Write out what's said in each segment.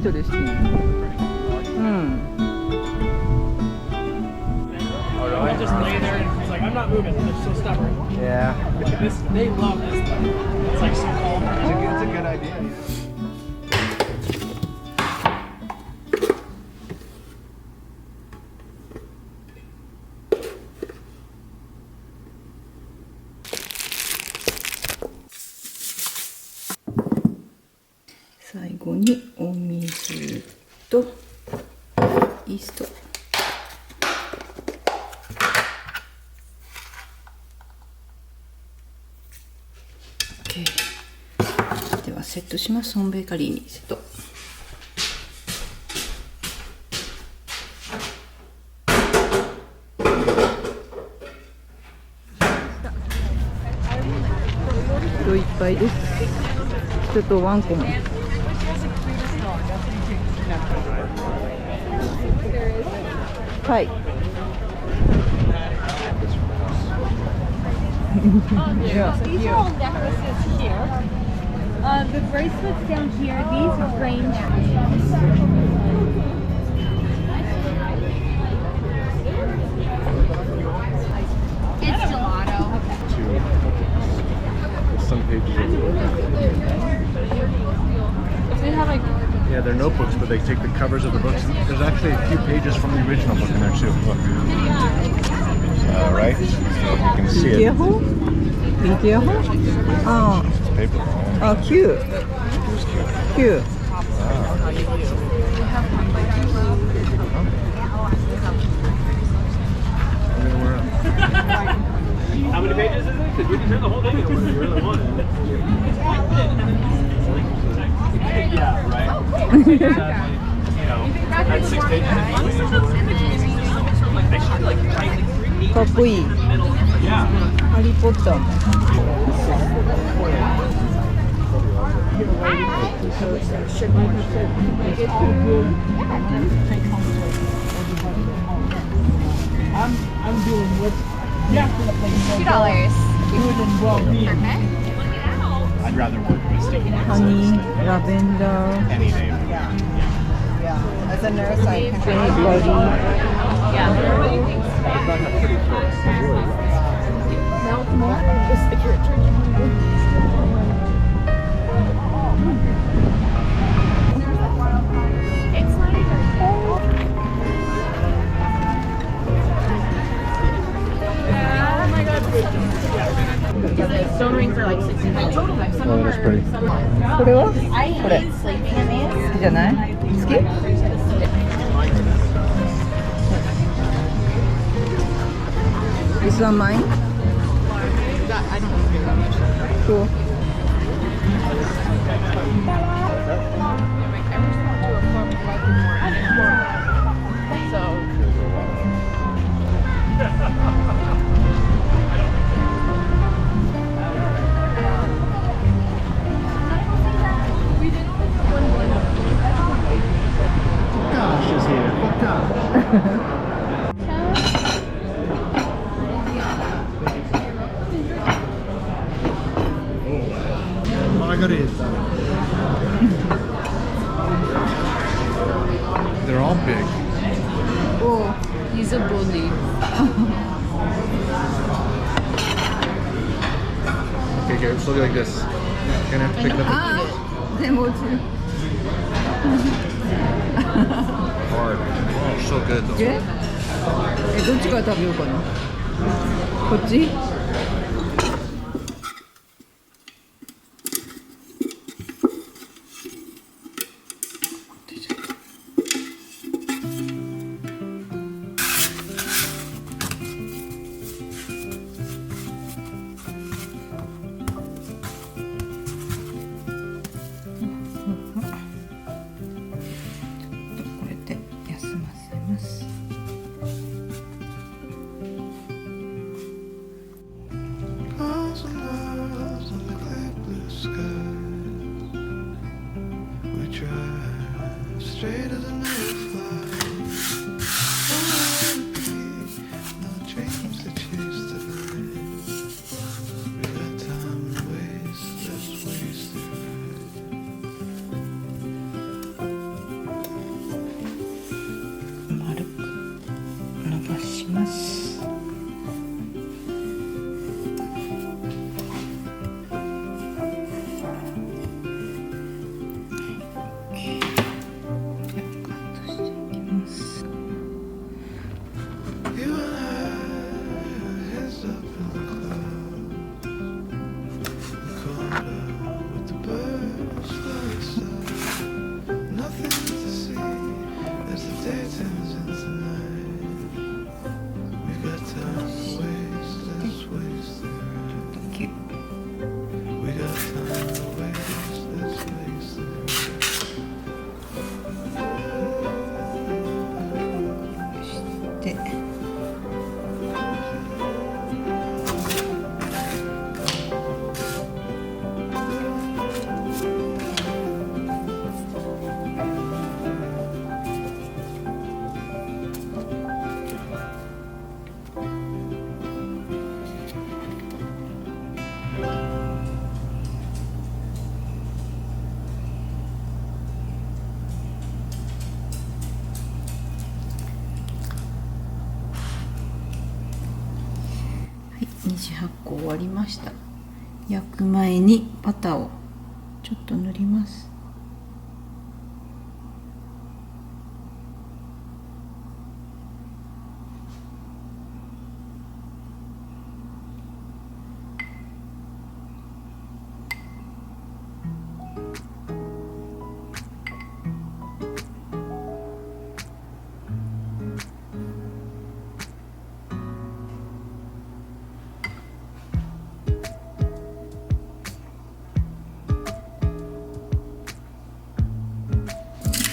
interesting. I just lay there and it's like, I'm not moving. They're so stubborn. Yeah. They love this stuff. It's like so calm. It's a good idea. 最後にお水とイースト。OK。ではセットします。ホームベーカリーにセット。人いっぱいです。人とワンコも。はい。These are all necklaces here. The bracelets down here, these range. It's gelato. Some pages of the book. They have like. Yeah, they're notebooks, but they take the covers of the books. There's actually a few pages from the original book in there too. Look. Right? So you can see it. Careful. Be careful. Oh. It's paper. Oh, cute. It was cute. Cute. How many pages is it? Because we can turn the whole thing over if you really want it. Yeah, right. You know, that's 6 pages. They should like write like 3 pages かっこいい。 in the middle. Yeah. ハリーポッターも。I'm doing what definitely $2. good and well-being. I'd rather work with sticky notes. ハニー、ラベンダー、 Any day. As a nurse, I can body. Stone rings are like $60. Some Oh, that's pretty. これは？ I これ hate sleeping in these. 好きじゃない？好き？ This one mine? I don't know. Cool. Gosh, is here. Fucked up. Margarita. They're all big. Oh, He's a bully. Okay, here, it's looking like this. You're gonna have to pick it up. でも落ちる。 Hard. Oh, so good though. どっちから食べようかな。こっち？これで休ませます。Miles and miles on the clear blue sky. We drive straight as an flies. No dreams to chase tonight. We got time to waste, let's waste it right. 次発酵終わりました。焼く前にバターをちょっと塗ります。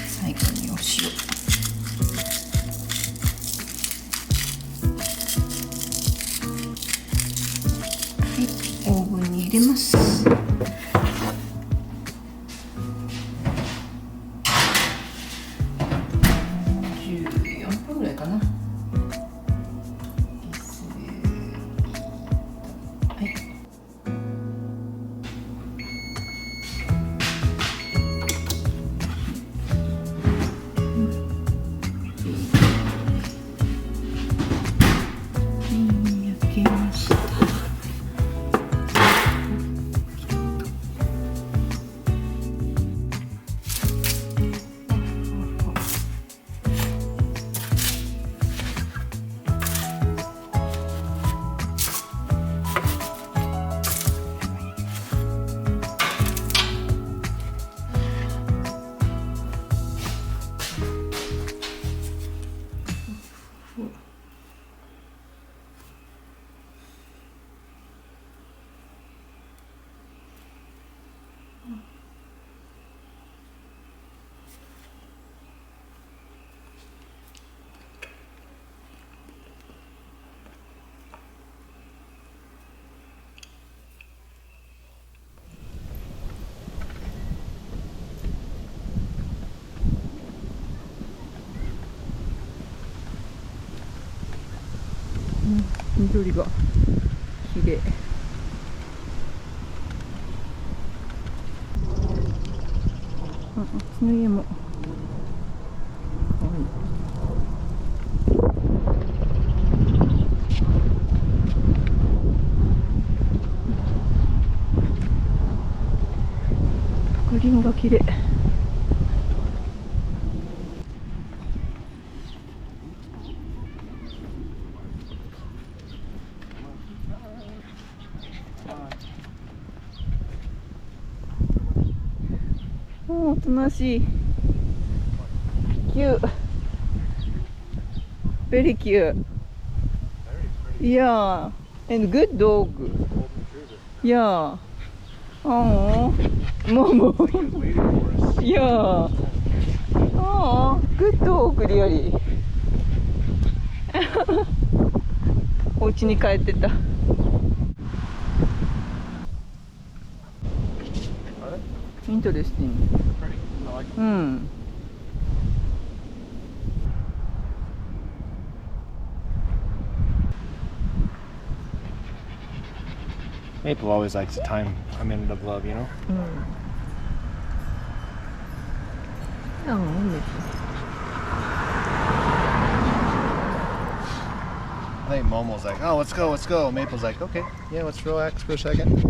最後にお塩。はい、オーブンに入れます。14分ぐらいかな。はい。焼けました。緑が綺麗。あっちの家もかわいい。かりんが綺麗。おとなしい。cute. Very cute. Yeah. And good dog. Yeah. Oh. Momo. Yeah. Oh. Good dog, really. お家に帰ってた。Interesting. Maple always likes a time, a minute of love, you know? I think Momo's like, oh, let's go, let's go. Maple's like, okay, yeah, let's relax for a second.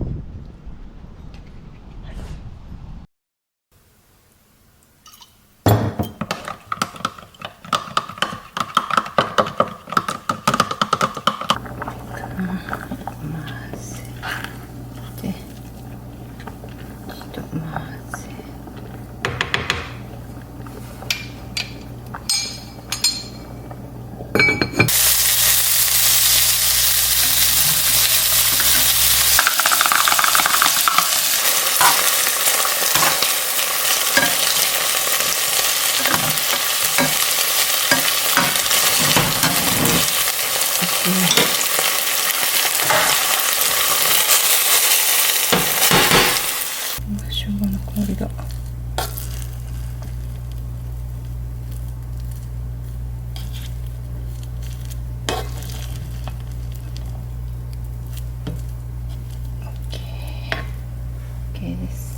OK です。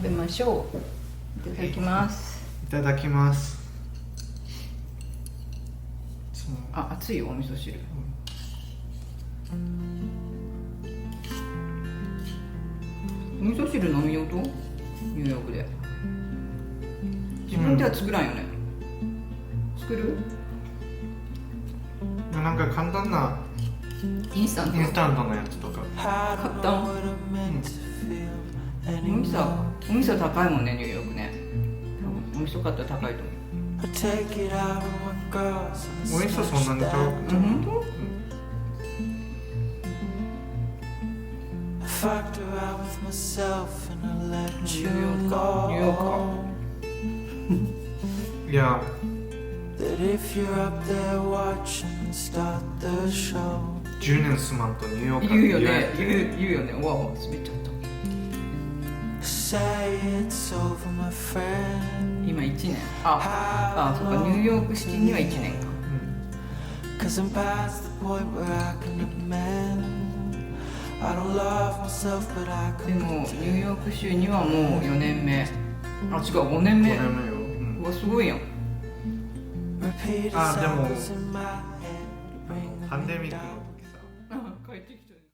べましょう。いただきます。いただきます。そう、あ、熱いよお味噌汁。お味噌汁飲みようとニューヨークで自分では作らんよね、作る？なんか簡単なインスタントインスタントのやつとか。買ったん？お味噌高いもんねニューヨークね。お味噌買ったら高いと思う。お味噌そんなに高くない。本当？ニューヨークか。いや、10年住まんとニューヨーク言うよね、言うよね。うわ、滑っちゃった。今1年。あ、そっか、ニューヨークシティには1年か。でもニューヨーク州にはもう4年目。あ、違う、5年目。5年目よ。うわ、すごいやん。あ、でもパンデミックの